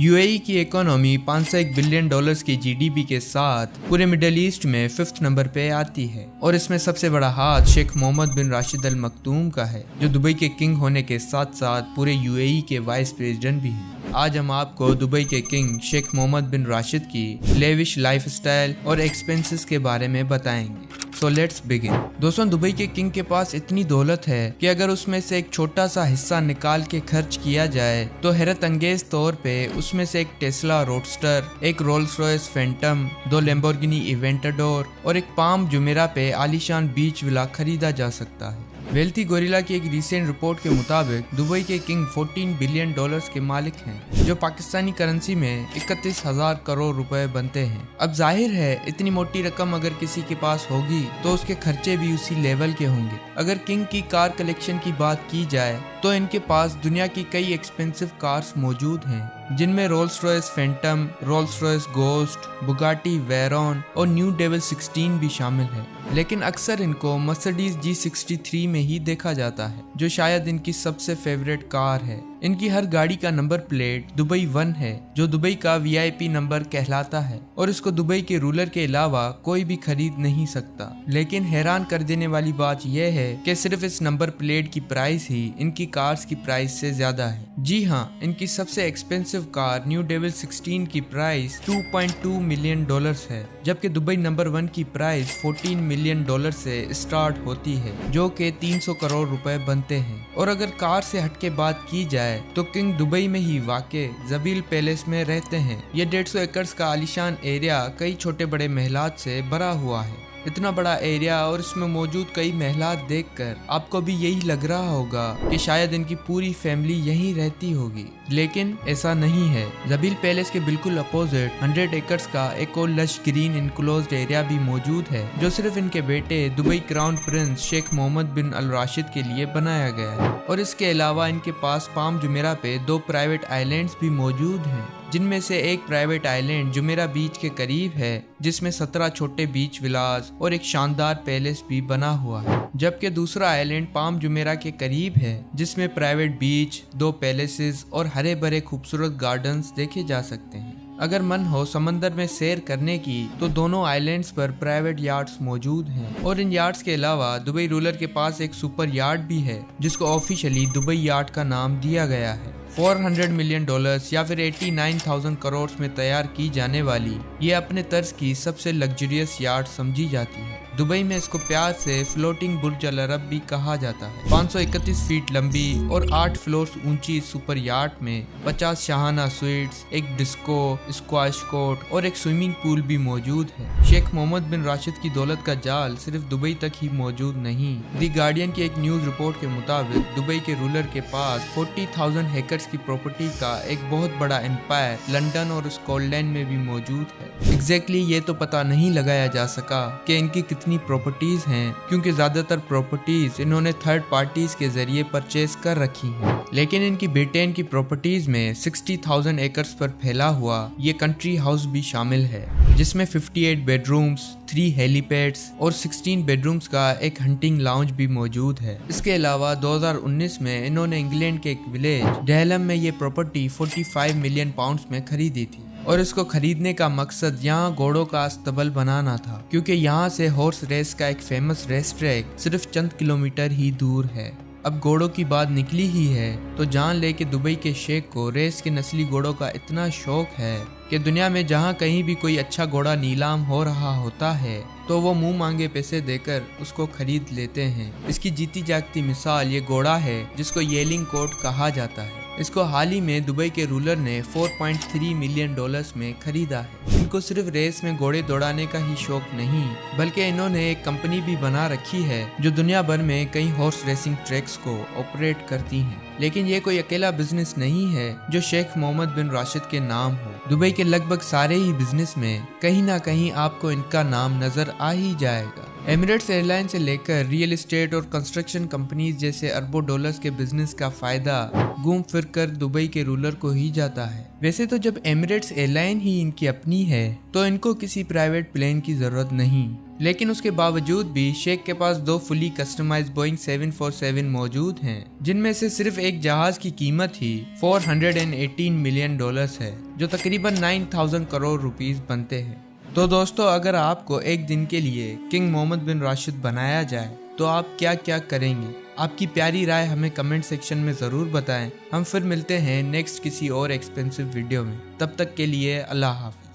UAE की economy $501 billion की GDP के साथ पूरे मिडिल ईस्ट में 5th नंबर पे आती है और इसमें सबसे बड़ा हाथ शेख मोहम्मद बिन राशिद अल मखदूम का है, जो दुबई के किंग होने के साथ साथ पूरे यूएई के वाइस प्रेसिडेंट भी हैं। आज हम आपको दुबई के किंग शेख मोहम्मद बिन राशिद की लेविश लाइफस्टाइल और एक्सपेंसेस के बारे में बताएंगे। So let's begin. दोस्तों, दुबई के किंग के पास इतनी दौलत है कि अगर उसमें से एक छोटा सा हिस्सा निकाल के खर्च किया जाए तो हैरत अंगेज तौर पे उसमें से एक टेस्ला रोडस्टर, एक रोल्स रॉयस फैंटम, 2 लैम्बोर्गिनी इवेंटाडोर और एक पाम जुमेरा पे आलीशान बीच विला खरीदा जा सकता है। वेल्थी गोरिल्ला की एक रीसेंट रिपोर्ट के मुताबिक दुबई के किंग $14 बिलियन के मालिक हैं, जो पाकिस्तानी करेंसी में 31,000 करोड़ रुपए बनते हैं। अब जाहिर है इतनी मोटी रकम अगर किसी के पास होगी तो उसके खर्चे भी उसी लेवल के होंगे। अगर किंग की कार कलेक्शन की बात की जाए तो इनके पास दुनिया की कई एक्सपेंसिव कार्स मौजूद हैं, जिनमें Rolls Royce Phantom, Rolls Royce ghost, Bugatti Veyron और न्यू डेविल 16 भी शामिल है। लेकिन अक्सर इनको मर्सिडीज G63 में ही देखा जाता है, जो शायद इनकी सबसे फेवरेट कार है। इनकी हर गाड़ी का नंबर प्लेट दुबई 1 है, जो दुबई का VIP नंबर कहलाता है और इसको दुबई के रूलर के अलावा कोई भी खरीद नहीं सकता। लेकिन हैरान कर देने वाली बात यह है कि सिर्फ इस नंबर प्लेट की प्राइस ही इनकी कार्स की प्राइस से ज्यादा है। जी हाँ, इनकी सबसे एक्सपेंसिव कार न्यू डेविल 16 की प्राइस $2.2 मिलियन है, जबकि दुबई नंबर 1 की प्राइस $14 मिलियन से स्टार्ट होती है, जो कि 300 करोड़ रुपए बनते हैं। और अगर कार से हटके बात की जाए तो किंग दुबई में ही वाक़े जबील पैलेस में रहते हैं। ये 150 एकड़ का आलीशान एरिया कई छोटे बड़े महलात से भरा हुआ है। इतना बड़ा एरिया और इसमें मौजूद कई महलात देखकर आपको भी यही लग रहा होगा कि शायद इनकी पूरी फैमिली यहीं रहती होगी, लेकिन ऐसा नहीं है। जबील पैलेस के बिल्कुल अपोजिट 100 एकड़ का एक और लश ग्रीन इनक्लोज्ड एरिया भी मौजूद है, जो सिर्फ इनके बेटे Dubai crown prince Sheikh Mohammed bin Al Rashid के लिए बनाया गया है। और इसके अलावा इनके पास पाम जुमेरा पे 2 प्राइवेट आइलैंड्स भी मौजूद हैं, जिनमें से एक प्राइवेट आइलैंड जुमेरा बीच के करीब है, जिसमें 17 छोटे बीच विलास और एक शानदार पैलेस भी बना हुआ है, जबकि दूसरा आइलैंड पाम जुमेरा के करीब है, जिसमें प्राइवेट बीच, 2 पैलेसेस और हरे भरे खूबसूरत गार्डन्स देखे जा सकते हैं। अगर मन हो समंदर में सैर करने की तो दोनों आइलैंड्स पर प्राइवेट यार्ड्स मौजूद हैं और इन यार्ड्स के अलावा दुबई रूलर के पास एक सुपर यार्ड भी है, जिसको ऑफिशियली दुबई यार्ड का नाम दिया गया है। $400 मिलियन या फिर 89,000 करोड़ में तैयार की जाने वाली ये अपने तर्ज की सबसे लग्जरियस यार्ड समझी जाती है। दुबई में इसको प्यार से फ्लोटिंग बुर्ज अल अरब भी कहा जाता है। 531 फीट लंबी और 8 फ्लोर्स ऊंची सुपर यार्ड में 50 शाहाना स्वीट्स, एक डिस्को, स्क्वाश कोर्ट और एक स्विमिंग पूल भी मौजूद है। शेख मोहम्मद बिन राशिद की दौलत का जाल सिर्फ दुबई तक ही मौजूद नहीं। दी गार्डियन की एक न्यूज रिपोर्ट के मुताबिक दुबई के रूलर के पास 40,000 एकड़ की प्रॉपर्टी का एक बहुत बड़ा एम्पायर लंदन और स्कॉटलैंड में भी मौजूद है। एग्जैक्टली ये तो पता नहीं लगाया जा सका कि इनकी कितनी प्रॉपर्टीज हैं, क्योंकि ज्यादातर प्रॉपर्टीज इन्होंने थर्ड पार्टीज के जरिए परचेज कर रखी हैं। लेकिन इनकी ब्रिटेन की प्रॉपर्टीज में 60,000 एकड़ पर फैला हुआ ये कंट्री हाउस भी शामिल है, जिसमें 58 बेडरूम्स, 3 हेलीपैड्स और 16 बेडरूम्स का एक हंटिंग लाउंज भी मौजूद है। इसके अलावा 2019 में इन्होंने इंग्लैंड के एक विलेज डेहलम में ये प्रॉपर्टी 45 मिलियन पाउंड्स में खरीदी थी और इसको खरीदने का मकसद यहाँ घोड़ों का अस्तबल बनाना था, क्योंकि यहाँ से हॉर्स रेस का एक फेमस रेस ट्रैक सिर्फ चंद किलोमीटर ही दूर है। अब घोड़ों की बात निकली ही है तो जान ले कि दुबई के शेख को रेस के नस्ली घोड़ों का इतना शौक है कि दुनिया में जहाँ कहीं भी कोई अच्छा घोड़ा नीलाम हो रहा होता है तो वो मुंह मांगे पैसे देकर उसको खरीद लेते हैं। इसकी जीती जागती मिसाल ये घोड़ा है जिसको येलिंग कोट कहा जाता है। इसको हाल ही में दुबई के रूलर ने $4.3 मिलियन में खरीदा है। इनको सिर्फ रेस में घोड़े दौड़ाने का ही शौक नहीं, बल्कि इन्होंने एक कंपनी भी बना रखी है जो दुनिया भर में कई हॉर्स रेसिंग ट्रैक्स को ऑपरेट करती हैं। लेकिन ये कोई अकेला बिजनेस नहीं है जो शेख मोहम्मद बिन राशिद के नाम हो। दुबई के लगभग सारे ही बिजनेस में कहीं ना कहीं आपको इनका नाम नजर आ ही जाएगा। एमिरेट्स एयरलाइन से लेकर रियल एस्टेट और कंस्ट्रक्शन कंपनीज जैसे अरबों डॉलर्स के बिजनेस का फायदा घूम फिर कर दुबई के रूलर को ही जाता है। वैसे तो जब एमिरेट्स एयरलाइन ही इनकी अपनी है तो इनको किसी प्राइवेट प्लेन की जरूरत नहीं, लेकिन उसके बावजूद भी शेख के पास 2 फुली कस्टमाइज्ड बोइंग 747 मौजूद हैं, जिनमें से सिर्फ एक जहाज की कीमत ही $418 मिलियन है, जो तकरीबन 9,000 करोड़ रुपीस बनते हैं। तो दोस्तों, अगर आपको एक दिन के लिए किंग मोहम्मद बिन राशिद बनाया जाए तो आप क्या क्या करेंगे? आपकी प्यारी राय हमें कमेंट सेक्शन में ज़रूर बताएं। हम फिर मिलते हैं नेक्स्ट किसी और एक्सपेंसिव वीडियो में। तब तक के लिए अल्लाह हाफ़िज़।